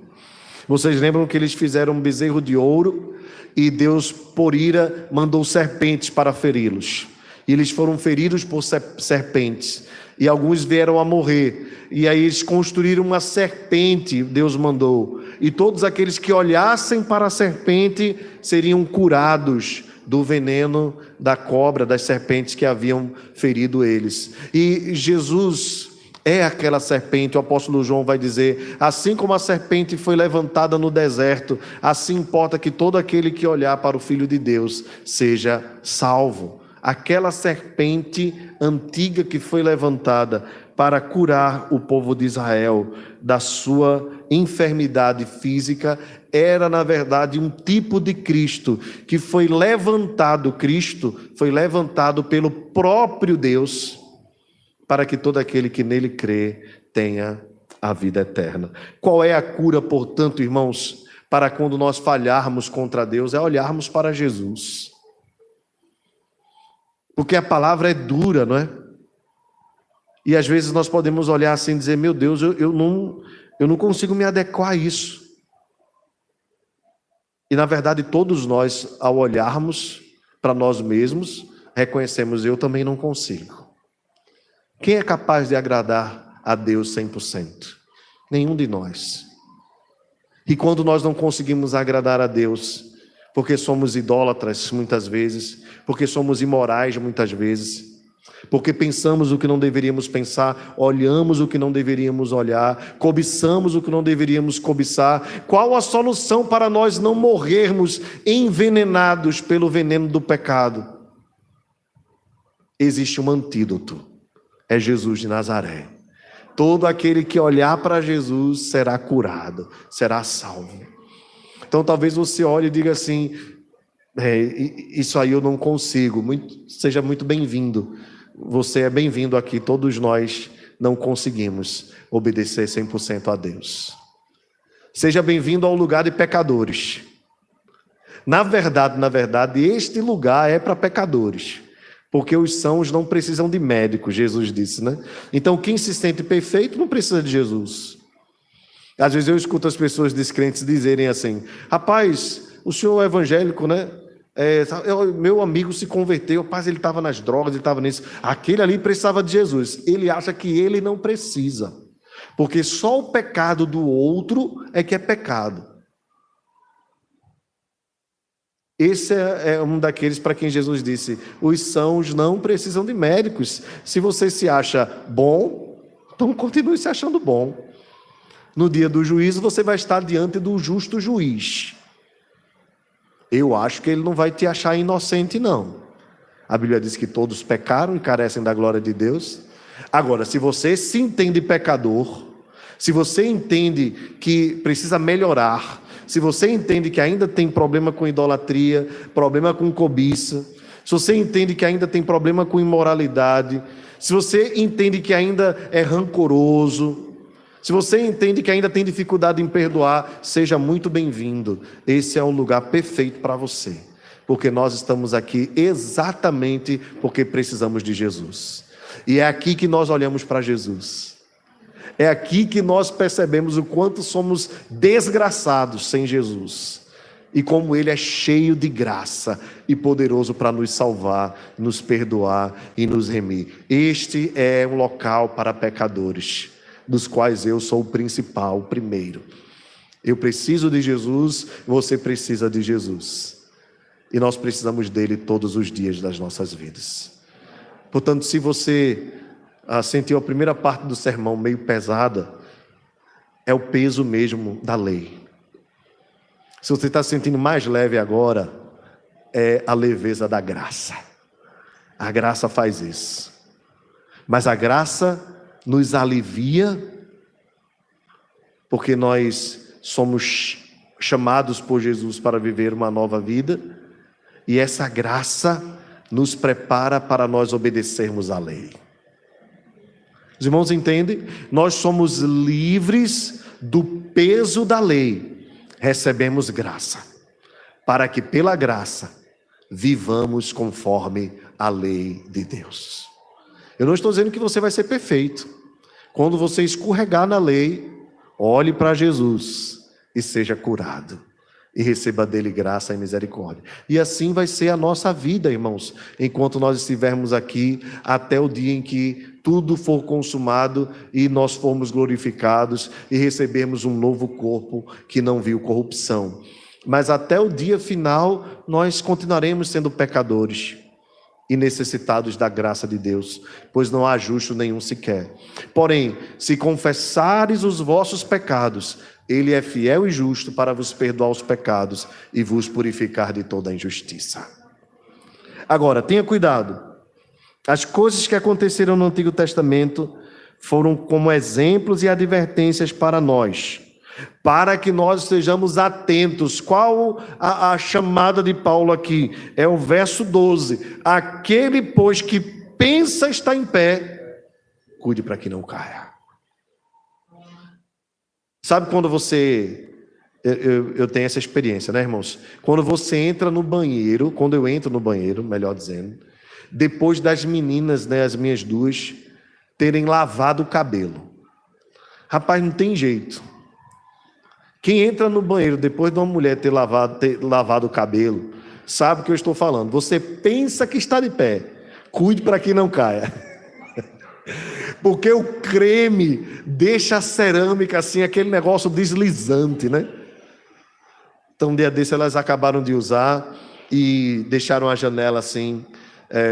Vocês lembram que eles fizeram um bezerro de ouro, e Deus, por ira, mandou serpentes para feri-los. E eles foram feridos por serpentes. E alguns vieram a morrer. E aí eles construíram uma serpente, Deus mandou. E todos aqueles que olhassem para a serpente seriam curados do veneno da cobra, das serpentes que haviam ferido eles. E Jesus é aquela serpente. O apóstolo João vai dizer: assim como a serpente foi levantada no deserto, assim importa que todo aquele que olhar para o Filho de Deus seja salvo. Aquela serpente antiga que foi levantada para curar o povo de Israel da sua enfermidade física, era na verdade um tipo de Cristo, que foi levantado. Cristo foi levantado pelo próprio Deus, para que todo aquele que nele crê tenha a vida eterna. Qual é a cura, portanto, irmãos, para quando nós falharmos contra Deus? É olharmos para Jesus. Porque a palavra é dura, não é? E às vezes nós podemos olhar assim e dizer: meu Deus, eu não consigo me adequar a isso. E na verdade todos nós, ao olharmos para nós mesmos, reconhecemos: eu também não consigo. Quem é capaz de agradar a Deus 100%? Nenhum de nós. E quando nós não conseguimos agradar a Deus, porque somos idólatras muitas vezes, porque somos imorais muitas vezes, porque pensamos o que não deveríamos pensar, olhamos o que não deveríamos olhar, cobiçamos o que não deveríamos cobiçar, qual a solução para nós não morrermos envenenados pelo veneno do pecado? Existe um antídoto. É Jesus de Nazaré. Todo aquele que olhar para Jesus será curado, será salvo. Então talvez você olhe e diga assim: isso aí eu não consigo. Seja muito bem-vindo. Você é bem-vindo aqui. Todos nós não conseguimos obedecer 100% a Deus. Seja bem-vindo ao lugar de pecadores. Na verdade, este lugar é para pecadores. Porque os sãos não precisam de médico, Jesus disse, né? Então quem se sente perfeito não precisa de Jesus. Às vezes eu escuto as pessoas descrentes dizerem assim: rapaz, o senhor é evangélico, né? Meu amigo se converteu, rapaz, ele estava nas drogas, ele estava nisso. Aquele ali precisava de Jesus. Ele acha que ele não precisa, porque só o pecado do outro é que é pecado. Esse é um daqueles para quem Jesus disse: os sãos não precisam de médicos. Se você se acha bom, então continue se achando bom. No dia do juízo você vai estar diante do justo juiz. Eu acho que ele não vai te achar inocente, não. A Bíblia diz que todos pecaram e carecem da glória de Deus. Agora, se você se entende pecador, se você entende que precisa melhorar, se você entende que ainda tem problema com idolatria, problema com cobiça, se você entende que ainda tem problema com imoralidade, se você entende que ainda é rancoroso, se você entende que ainda tem dificuldade em perdoar, seja muito bem-vindo. Esse é o lugar perfeito para você, porque nós estamos aqui exatamente porque precisamos de Jesus. E é aqui que nós olhamos para Jesus. É aqui que nós percebemos o quanto somos desgraçados sem Jesus. E como Ele é cheio de graça e poderoso para nos salvar, nos perdoar e nos remir. Este é um local para pecadores, dos quais eu sou o principal, o primeiro. Eu preciso de Jesus, você precisa de Jesus. E nós precisamos dele todos os dias das nossas vidas. Portanto, se você sentiu a primeira parte do sermão meio pesada, é o peso mesmo da lei. Se você está se sentindo mais leve agora, é a leveza da graça. A graça faz isso. Mas a graça nos alivia, porque nós somos chamados por Jesus para viver uma nova vida, e essa graça nos prepara para nós obedecermos à lei. Os irmãos entendem? Nós somos livres do peso da lei, recebemos graça, para que pela graça vivamos conforme a lei de Deus. Eu não estou dizendo que você vai ser perfeito. Quando você escorregar na lei, olhe para Jesus e seja curado. E receba dele graça e misericórdia. E assim vai ser a nossa vida, irmãos, enquanto nós estivermos aqui, até o dia em que tudo for consumado e nós formos glorificados e recebermos um novo corpo que não viu corrupção. Mas até o dia final, nós continuaremos sendo pecadores e necessitados da graça de Deus, pois não há justo nenhum sequer. Porém, se confessares os vossos pecados, Ele é fiel e justo para vos perdoar os pecados e vos purificar de toda a injustiça. Agora, tenha cuidado. As coisas que aconteceram no Antigo Testamento foram como exemplos e advertências para nós, para que nós estejamos atentos. Qual a chamada de Paulo aqui? É o verso 12. Aquele, pois, que pensa estar em pé, cuide para que não caia. Sabe quando você... Eu tenho essa experiência, né, irmãos? Quando você entra no banheiro, quando eu entro no banheiro, melhor dizendo, depois das meninas, né, as minhas duas, terem lavado o cabelo. Rapaz, não tem jeito. Quem entra no banheiro depois de uma mulher ter lavado o cabelo, sabe o que eu estou falando. Você pensa que está de pé, cuide para que não caia. Porque o creme deixa a cerâmica assim, aquele negócio deslizante, né? Então, um dia desse elas acabaram de usar e deixaram a janela assim,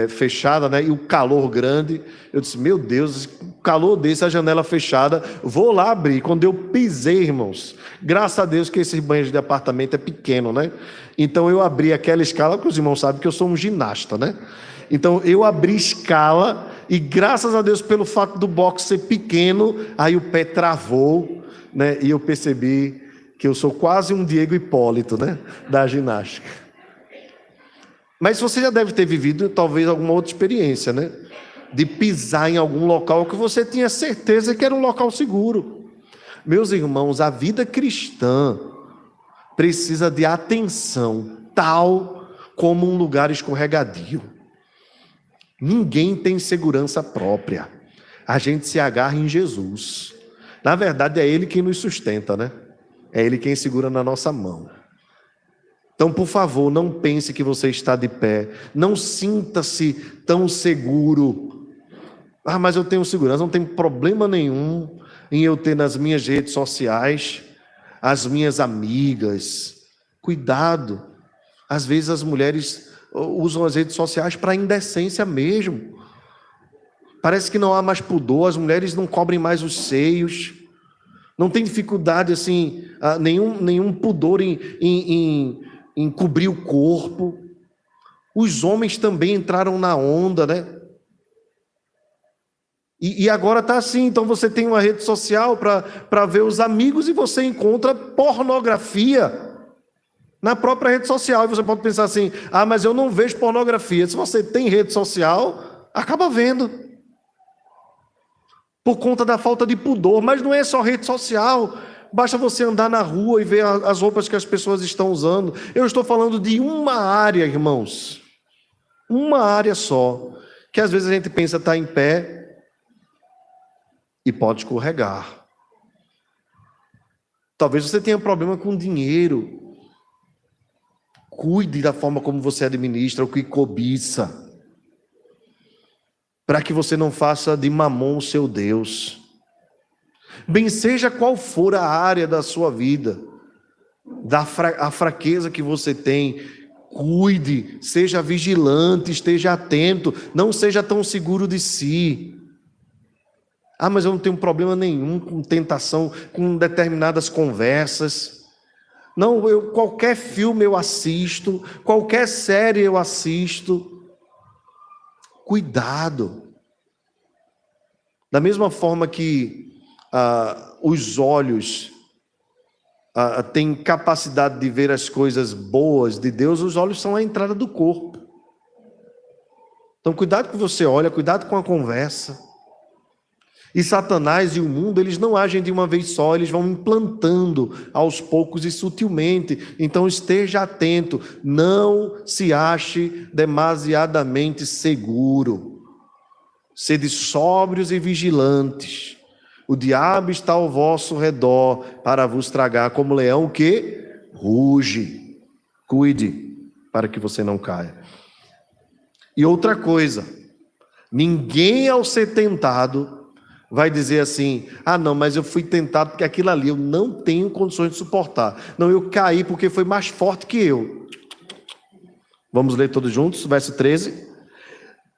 fechada, né? E o calor grande. Eu disse, meu Deus, o calor desse, a janela fechada, vou lá abrir. Quando eu pisei, irmãos, graças a Deus que esses banheiros de apartamento é pequeno, né? Então eu abri aquela escala, porque os irmãos sabem que eu sou um ginasta, né? Então eu abri escala e graças a Deus pelo fato do box ser pequeno, aí o pé travou, né? E eu percebi que eu sou quase um Diego Hipólito, né? Da ginástica. Mas você já deve ter vivido talvez alguma outra experiência, né? De pisar em algum local que você tinha certeza que era um local seguro. Meus irmãos, a vida cristã precisa de atenção, tal como um lugar escorregadio. Ninguém tem segurança própria. A gente se agarra em Jesus. Na verdade, é Ele quem nos sustenta, né? É Ele quem segura na nossa mão. Então, por favor, não pense que você está de pé. Não sinta-se tão seguro. Ah, mas eu tenho segurança. Não tem problema nenhum em eu ter nas minhas redes sociais as minhas amigas. Cuidado. Às vezes as mulheres usam as redes sociais para indecência mesmo. Parece que não há mais pudor, as mulheres não cobrem mais os seios. Não tem dificuldade, assim, nenhum pudor em cobrir o corpo. Os homens também entraram na onda, né? E agora está assim, então você tem uma rede social para ver os amigos e você encontra pornografia na própria rede social. E você pode pensar assim, mas eu não vejo pornografia. Se você tem rede social, acaba vendo. Por conta da falta de pudor. Mas não é só rede social. Basta você andar na rua e ver as roupas que as pessoas estão usando. Eu estou falando de uma área, irmãos. Uma área só. Que às vezes a gente pensa estar em pé e pode escorregar. Talvez você tenha problema com dinheiro. Cuide da forma como você administra o que cobiça, para que você não faça de Mamon o seu Deus. Bem seja qual for a área da sua vida, a fraqueza que você tem, cuide, seja vigilante, esteja atento, não seja tão seguro de si. Mas eu não tenho problema nenhum com tentação, com determinadas conversas. Não, qualquer filme eu assisto, qualquer série eu assisto. Cuidado. Da mesma forma que os olhos têm capacidade de ver as coisas boas de Deus, os olhos são a entrada do corpo. Então cuidado com o que você olha, cuidado com a conversa. E Satanás e o mundo, eles não agem de uma vez só, eles vão implantando aos poucos e sutilmente. Então esteja atento, não se ache demasiadamente seguro. Sede sóbrios e vigilantes. O diabo está ao vosso redor para vos tragar como leão que ruge. Cuide para que você não caia. E outra coisa, ninguém ao ser tentado vai dizer assim, não, mas eu fui tentado porque aquilo ali eu não tenho condições de suportar. Não, eu caí porque foi mais forte que eu. Vamos ler todos juntos, verso 13.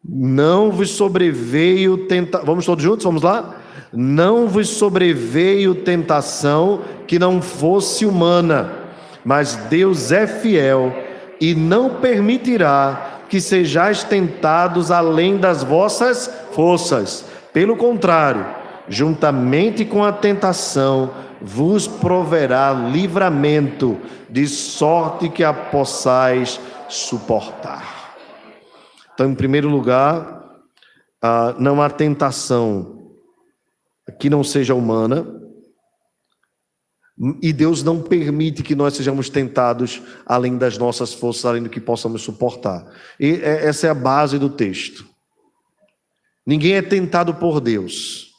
Não vos sobreveio tentação. Vamos todos juntos, vamos lá? Não vos sobreveio tentação que não fosse humana, mas Deus é fiel e não permitirá que sejais tentados além das vossas forças. Pelo contrário, juntamente com a tentação, vos proverá livramento, de sorte que a possais suportar. Então, em primeiro lugar, não há tentação que não seja humana, e Deus não permite que nós sejamos tentados além das nossas forças, além do que possamos suportar. E essa é a base do texto. Ninguém é tentado por Deus.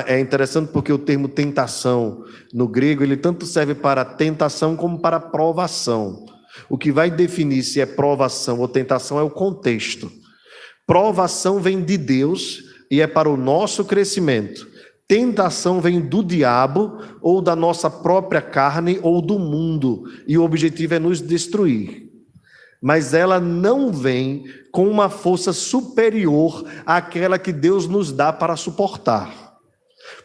É interessante porque o termo tentação no grego, ele tanto serve para tentação como para provação. O que vai definir se é provação ou tentação é o contexto. Provação vem de Deus e é para o nosso crescimento. Tentação vem do diabo ou da nossa própria carne ou do mundo, e o objetivo é nos destruir. Mas ela não vem com uma força superior àquela que Deus nos dá para suportar.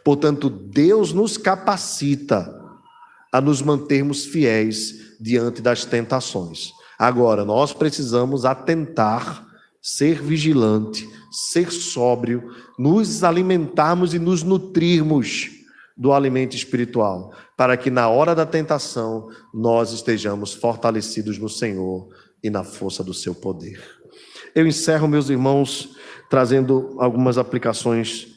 Portanto, Deus nos capacita a nos mantermos fiéis diante das tentações. Agora, nós precisamos atentar, ser vigilante, ser sóbrio, nos alimentarmos e nos nutrirmos do alimento espiritual, para que na hora da tentação nós estejamos fortalecidos no Senhor e na força do seu poder. Eu encerro, meus irmãos, trazendo algumas aplicações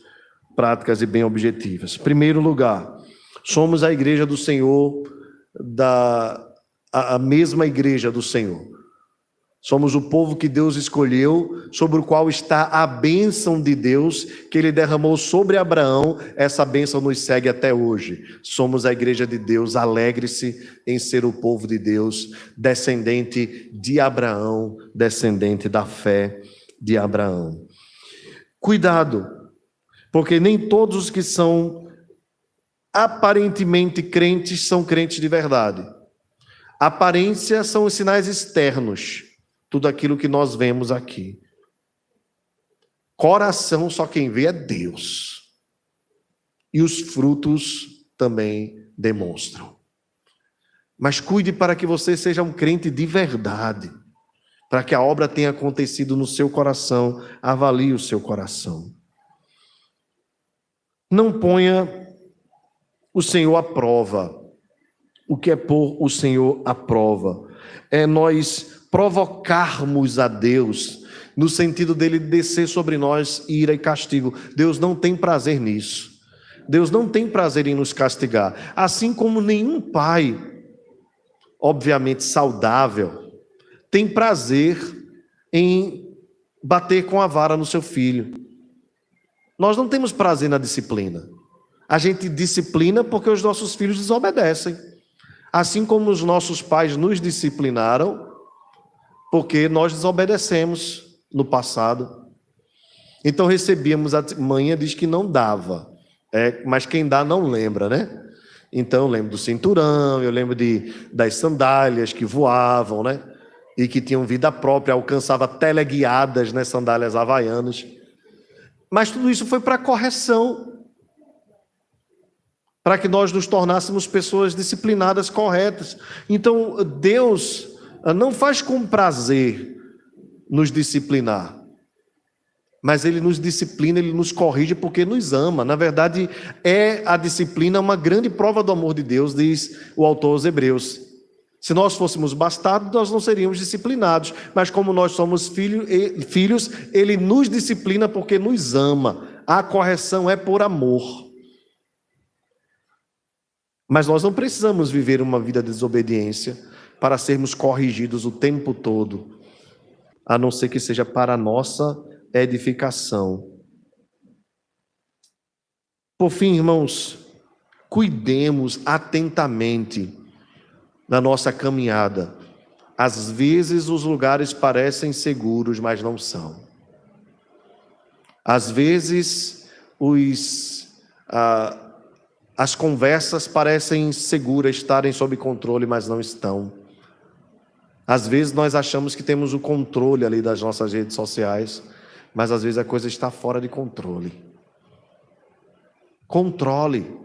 práticas e bem objetivas. Em primeiro lugar, somos a igreja do Senhor, a mesma igreja do Senhor. Somos o povo que Deus escolheu, sobre o qual está a bênção de Deus, que Ele derramou sobre Abraão. Essa bênção nos segue até hoje. Somos a igreja de Deus. Alegre-se em ser o povo de Deus, descendente de Abraão, descendente da fé de Abraão. Cuidado, porque nem todos os que são aparentemente crentes são crentes de verdade. Aparência são os sinais externos. Tudo aquilo que nós vemos aqui. Coração, só quem vê é Deus. E os frutos também demonstram. Mas cuide para que você seja um crente de verdade. Para que a obra tenha acontecido no seu coração. Avalie o seu coração. Não ponha o Senhor à prova. O que é pôr o Senhor à prova? É nós provocarmos a Deus, no sentido dele descer sobre nós ira e castigo. Deus não tem prazer nisso. Deus não tem prazer em nos castigar. Assim como nenhum pai, obviamente saudável, tem prazer em bater com a vara no seu filho. Nós não temos prazer na disciplina. A gente disciplina porque os nossos filhos desobedecem. Assim como os nossos pais nos disciplinaram, porque nós desobedecemos no passado. Então recebíamos, a mãe diz que não dava, mas quem dá não lembra, né? Então eu lembro do cinturão, eu lembro das sandálias que voavam, né? E que tinham vida própria, alcançava teleguiadas, né? Sandálias havaianas. Mas tudo isso foi para correção, para que nós nos tornássemos pessoas disciplinadas, corretas. Então Deus não faz com prazer nos disciplinar, mas Ele nos disciplina, Ele nos corrige porque nos ama. Na verdade, a disciplina uma grande prova do amor de Deus, diz o autor aos Hebreus. Se nós fôssemos bastardos, nós não seríamos disciplinados, mas como nós somos filhos, Ele nos disciplina porque nos ama. A correção é por amor. Mas nós não precisamos viver uma vida de desobediência para sermos corrigidos o tempo todo, a não ser que seja para a nossa edificação. Por fim, irmãos, cuidemos atentamente na nossa caminhada. Às vezes os lugares parecem seguros, mas não são. Às vezes as conversas parecem seguras, estarem sob controle, mas não estão. Às vezes nós achamos que temos o controle ali das nossas redes sociais, mas às vezes a coisa está fora de controle. Controle.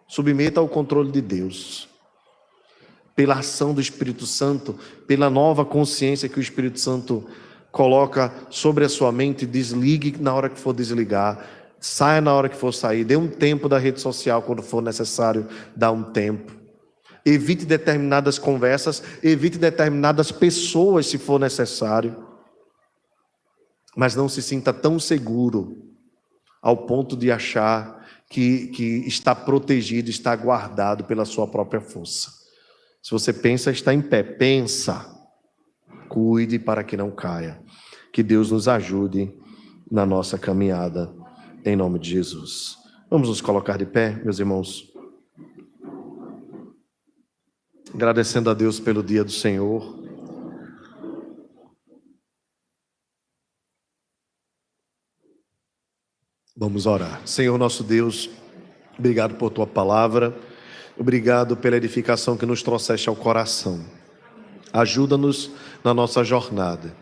Submeta ao controle de Deus. Pela ação do Espírito Santo, pela nova consciência que o Espírito Santo coloca sobre a sua mente, desligue na hora que for desligar, saia na hora que for sair, dê um tempo da rede social quando for necessário dar um tempo. Evite determinadas conversas, evite determinadas pessoas se for necessário. Mas não se sinta tão seguro ao ponto de achar que está protegido, está guardado pela sua própria força. Se você pensa estar em pé, pensa, cuide para que não caia. Que Deus nos ajude na nossa caminhada, em nome de Jesus. Vamos nos colocar de pé, meus irmãos. Agradecendo a Deus pelo dia do Senhor. Vamos orar. Senhor nosso Deus, obrigado por Tua palavra. Obrigado pela edificação que nos trouxeste ao coração. Ajuda-nos na nossa jornada.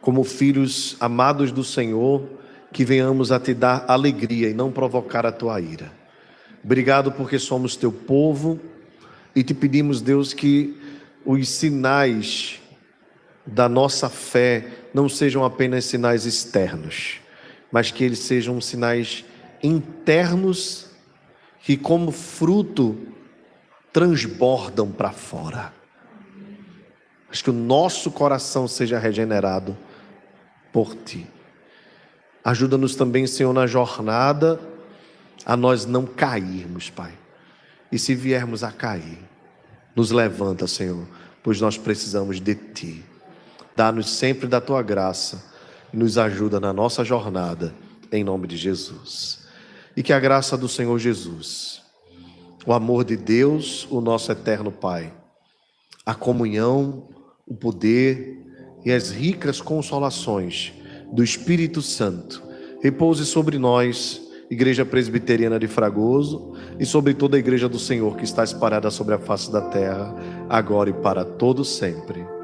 Como filhos amados do Senhor, que venhamos a Te dar alegria e não provocar a Tua ira. Obrigado porque somos Teu povo. E te pedimos, Deus, que os sinais da nossa fé não sejam apenas sinais externos, mas que eles sejam sinais internos que, como fruto, transbordam para fora. Mas que o nosso coração seja regenerado por Ti. Ajuda-nos também, Senhor, na jornada, a nós não cairmos, Pai. E se viermos a cair, nos levanta, Senhor, pois nós precisamos de Ti. Dá-nos sempre da tua graça e nos ajuda na nossa jornada, em nome de Jesus. E que a graça do Senhor Jesus, o amor de Deus, o nosso eterno Pai, a comunhão, o poder e as ricas consolações do Espírito Santo repouse sobre nós, Igreja Presbiteriana de Fragoso, e sobre toda a Igreja do Senhor que está espalhada sobre a face da terra, agora e para todo sempre.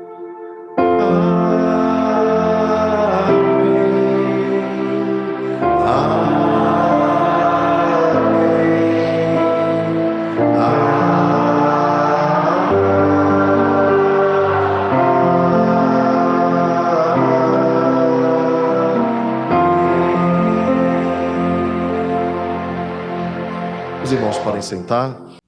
Os irmãos podem sentar.